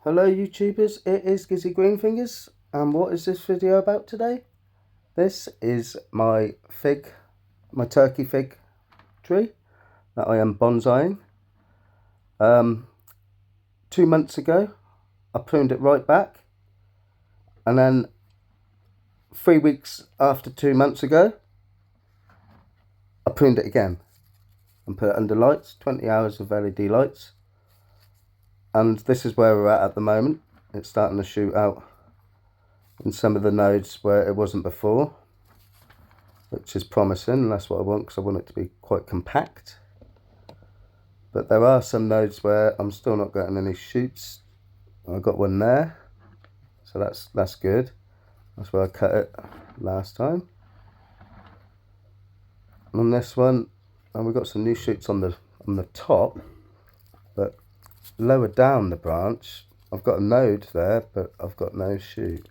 Hello YouTubers, it is Gizzy Greenfingers, and what is this video about today? This is my turkey fig tree that I am bonsaiing. 2 months ago I pruned it right back, and then 3 weeks after 2 months ago I pruned it again and put it under lights, 20 hours of LED lights. And this is where we're at the moment. It's starting to shoot out in some of the nodes where it wasn't before, which is promising, and that's what I want, because I want it to be quite compact. But there are some nodes where I'm still not getting any shoots. I got one there, so that's good. That's where I cut it last time. And on this one, and we've got some new shoots on the top, but lower down the branch I've got a node there, but I've got no shoot.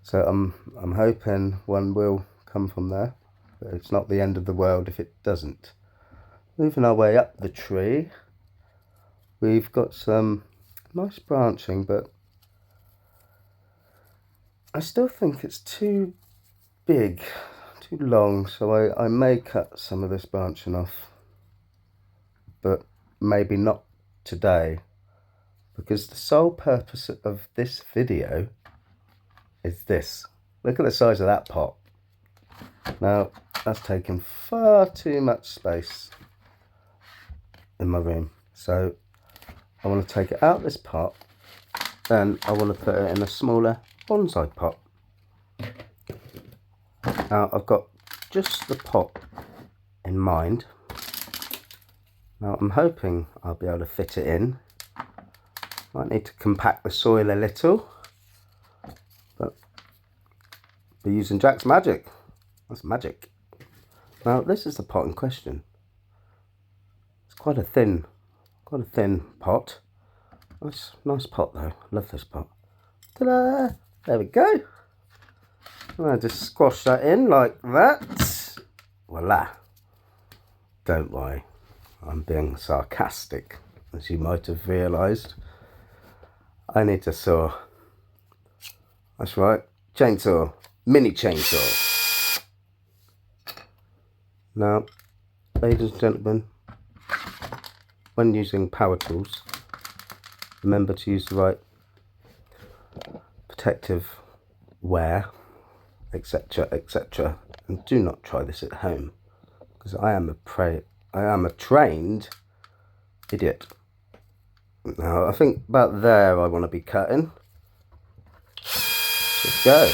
So I'm hoping one will come from there, but it's not the end of the world if it doesn't. Moving our way up the tree, we've got some nice branching, but I still think it's too big, too long, so I may cut some of this branching off, but maybe not today, because the sole purpose of this video is this. Look at the size of that pot. Now that's taking far too much space in my room, so I want to take it out of this pot and I want to put it in a smaller bonsai pot. Now I've got just the pot in mind. Now I'm hoping I'll be able to fit it in. Might need to compact the soil a little, but we're using Jack's magic. That's magic. Now this is the pot in question. It's quite a thin pot. Nice pot though. Love this pot. Ta-da! There we go. And I just squash that in like that. Voila. Don't worry, I'm being sarcastic, as you might have realised. I need to saw. That's right, chainsaw, mini chainsaw. Now, ladies and gentlemen, when using power tools, remember to use the right protective wear, etc, etc, and do not try this at home, because I am a trained idiot. Now I think about there I want to be cutting. Let's go.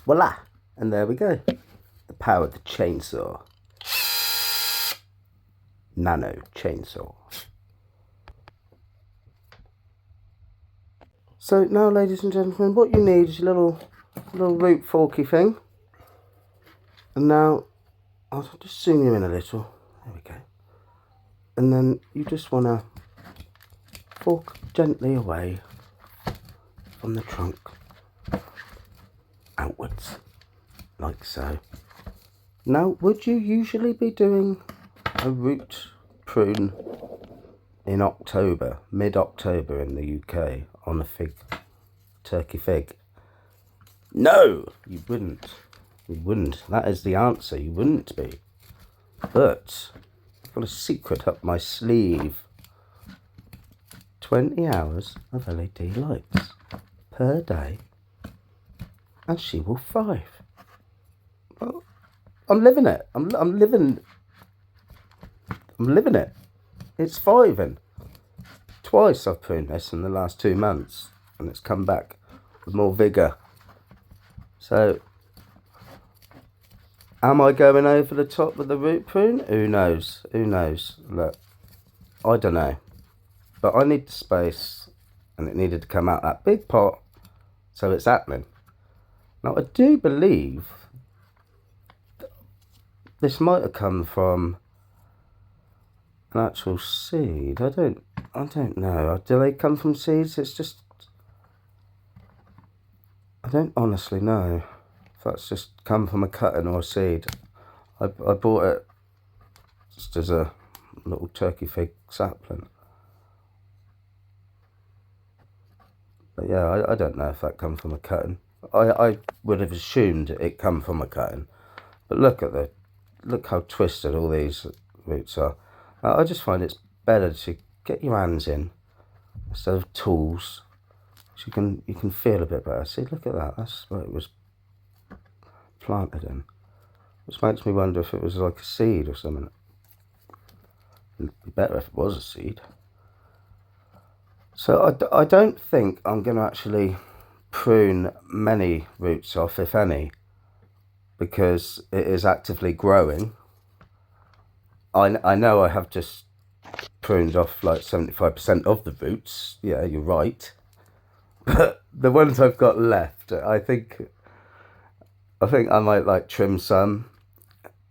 Voila! And there we go. The power of the chainsaw. Nano chainsaw. So now, ladies and gentlemen, what you need is a little root forky thing. And now I'll just zoom you in a little. There we go. And then you just want to fork gently away from the trunk, outwards, like so. Now, would you usually be doing a root prune in October, mid-October in the UK, on a turkey fig? No, you wouldn't. You wouldn't. That is the answer. You wouldn't be. But I've got a secret up my sleeve. 20 hours of LED lights per day, and she will thrive. Well, I'm living it. I'm living it. It's thriving. Twice I've pruned this in the last 2 months, and it's come back with more vigour. So, am I going over the top with the root prune? Who knows? Who knows? Look, I don't know. But I need the space, and it needed to come out that big pot, so it's happening. Now I do believe this might have come from an actual seed. I don't know. Do they come from seeds? It's just, I don't honestly know if that's just come from a cutting or a seed. I bought it just as a little turkey fig sapling. But yeah, I don't know if that come from a cutting. I would have assumed it come from a cutting. But look how twisted all these roots are. I just find it's better to get your hands in instead of tools, so you can feel a bit better. See, look at that. That's where it was planted in. Which makes me wonder if it was like a seed or something. It'd be better if it was a seed. So I don't think I'm going to actually prune many roots off, if any, because it is actively growing. I know I have just pruned off like 75% of the roots. Yeah, you're right. But the ones I've got left, I think I might like trim some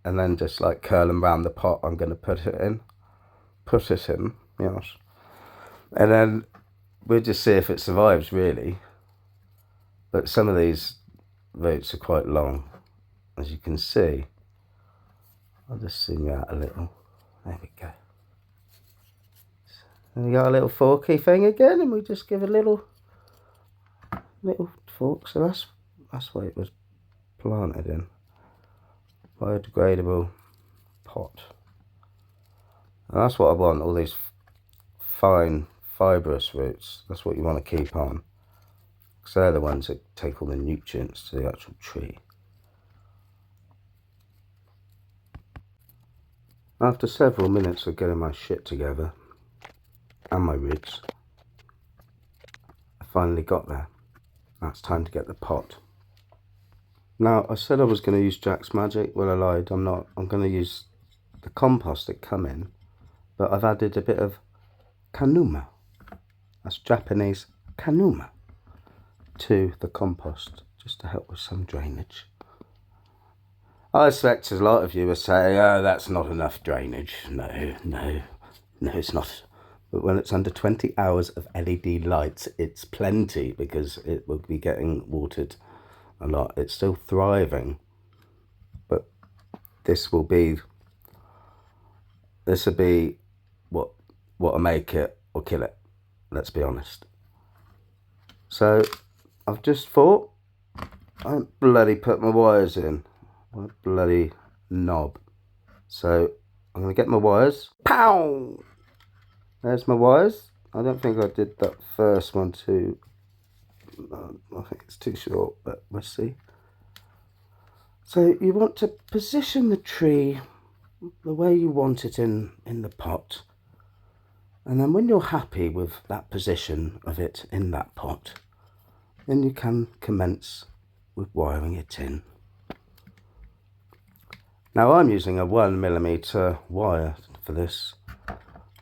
and then just like curl them around the pot I'm going to put it in, yes. And then we'll just see if it survives, really. But some of these roots are quite long, as you can see. I'll just zoom you out a little. There we go. And we got a little forky thing again, and we just give a little fork. So that's what it was planted in. Biodegradable pot. And that's what I want, all these fine fibrous roots. That's what you want to keep on, because they're the ones that take all the nutrients to the actual tree. After several minutes of getting my shit together and my roots, I finally got there. Now it's time to get the pot. Now, I said I was going to use Jack's Magic. Well, I lied. I'm not. I'm going to use the compost that come in, but I've added a bit of kanuma. That's Japanese kanuma to the compost, just to help with some drainage. I suspect a lot of you are saying, oh, that's not enough drainage. No, it's not. But when it's under 20 hours of LED lights, it's plenty, because it will be getting watered a lot. It's still thriving, but this will be what will make it or kill it. Let's be honest. So I've just thought, I bloody put my wires in. My bloody knob. So I'm going to get my wires. Pow! There's my wires. I don't think I did that first one too. I think it's too short, but we'll see. So you want to position the tree the way you want it in the pot. And then when you're happy with that position of it in that pot, then you can commence with wiring it in. Now I'm using a 1mm wire for this,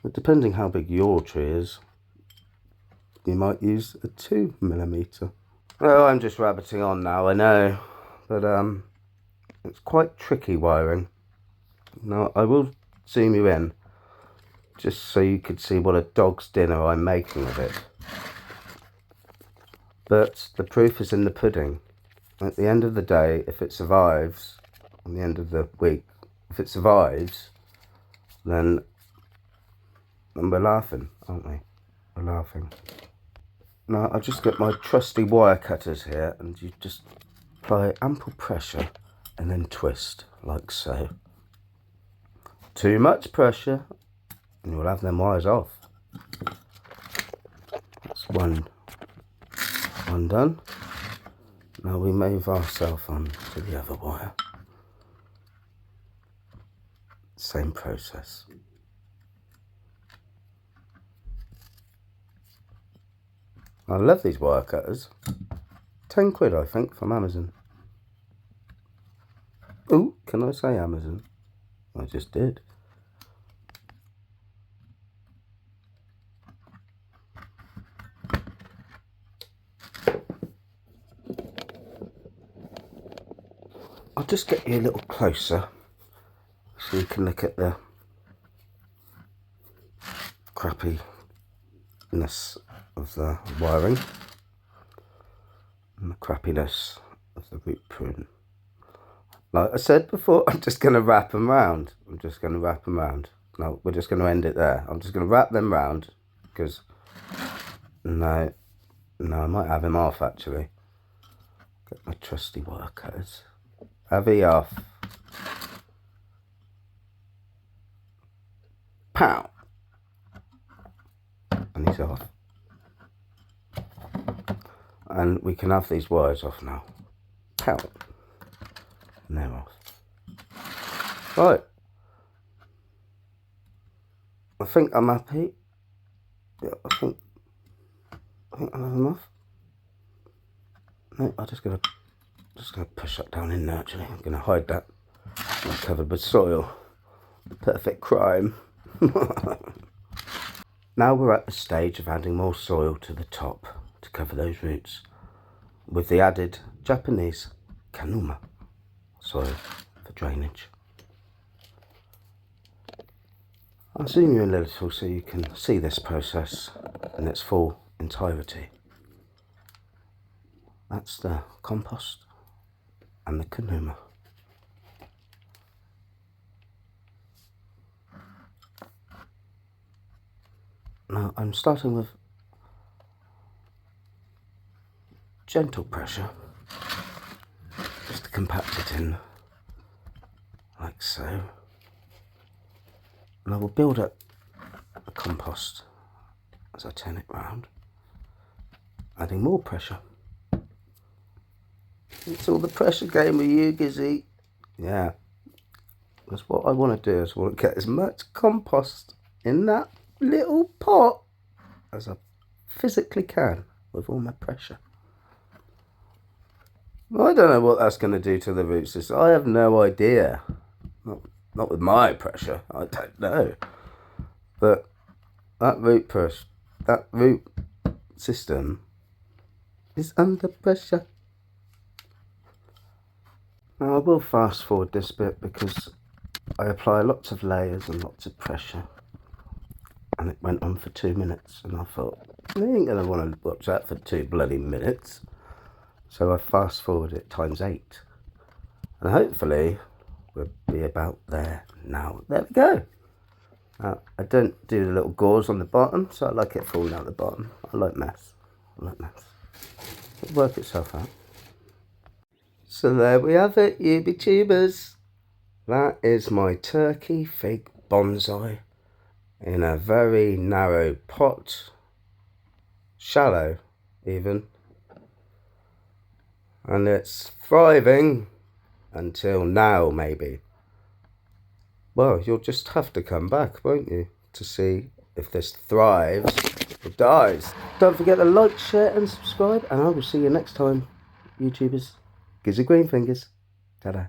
but depending how big your tree is, you might use a 2mm. Well, I'm just rabbiting on now, I know, but it's quite tricky wiring. Now I will zoom you in, just so you could see what a dog's dinner I'm making of it. But the proof is in the pudding. At the end of the day, if it survives, at the end of the week, if it survives, then we're laughing, aren't we? We're laughing. Now I'll just get my trusty wire cutters here, and you just apply ample pressure and then twist, like so. Too much pressure and you'll have them wires off. That's one done. Now we move ourselves on to the other wire. Same process. I love these wire cutters. 10 quid, I think, from Amazon. Ooh, can I say Amazon? I just did. I'll just get you a little closer so you can look at the crappiness of the wiring and the crappiness of the root prune. Like I said before, I'm just going to wrap them round. No, we're just going to end it there. I'm just going to wrap them round because no, I might have him off actually. Get my trusty wire cutters. Have he off. Pow! And he's off. And we can have these wires off now. Pow! And they're off. Right. I think I'm happy. Yeah, I think I have them off. No, I'm just gonna push that down in there actually. I'm gonna hide that. I'm covered with soil. The perfect crime. Now we're at the stage of adding more soil to the top to cover those roots with the added Japanese kanuma soil for drainage. I'll zoom you in a little so you can see this process in its full entirety. That's the compost and the kanuma. Now I'm starting with gentle pressure, just to compact it in, like so. And I will build up the compost as I turn it round, adding more pressure. It's all the pressure game with you, Gizzy. Yeah, that's what I want to do, is I want to get as much compost in that little pot as I physically can with all my pressure. I don't know what that's going to do to the root system. I have no idea. Not with my pressure. I don't know. But that root system is under pressure. Now I will fast forward this bit because I apply lots of layers and lots of pressure. And it went on for 2 minutes, and I thought, I ain't going to want to watch that for 2 bloody minutes. So I fast forward it times 8. And hopefully we'll be about there now. There we go. I don't do the little gauze on the bottom, so I like it falling out the bottom. I like mess. It'll work itself out. So there we have it, YouTubers. That is my turkey fig bonsai in a very narrow pot, shallow even, and it's thriving until now maybe. Well, you'll just have to come back, won't you, to see if this thrives or dies. Don't forget to like, share and subscribe, and I will see you next time, YouTubers. Gizzy Green Fingers. Ta-da.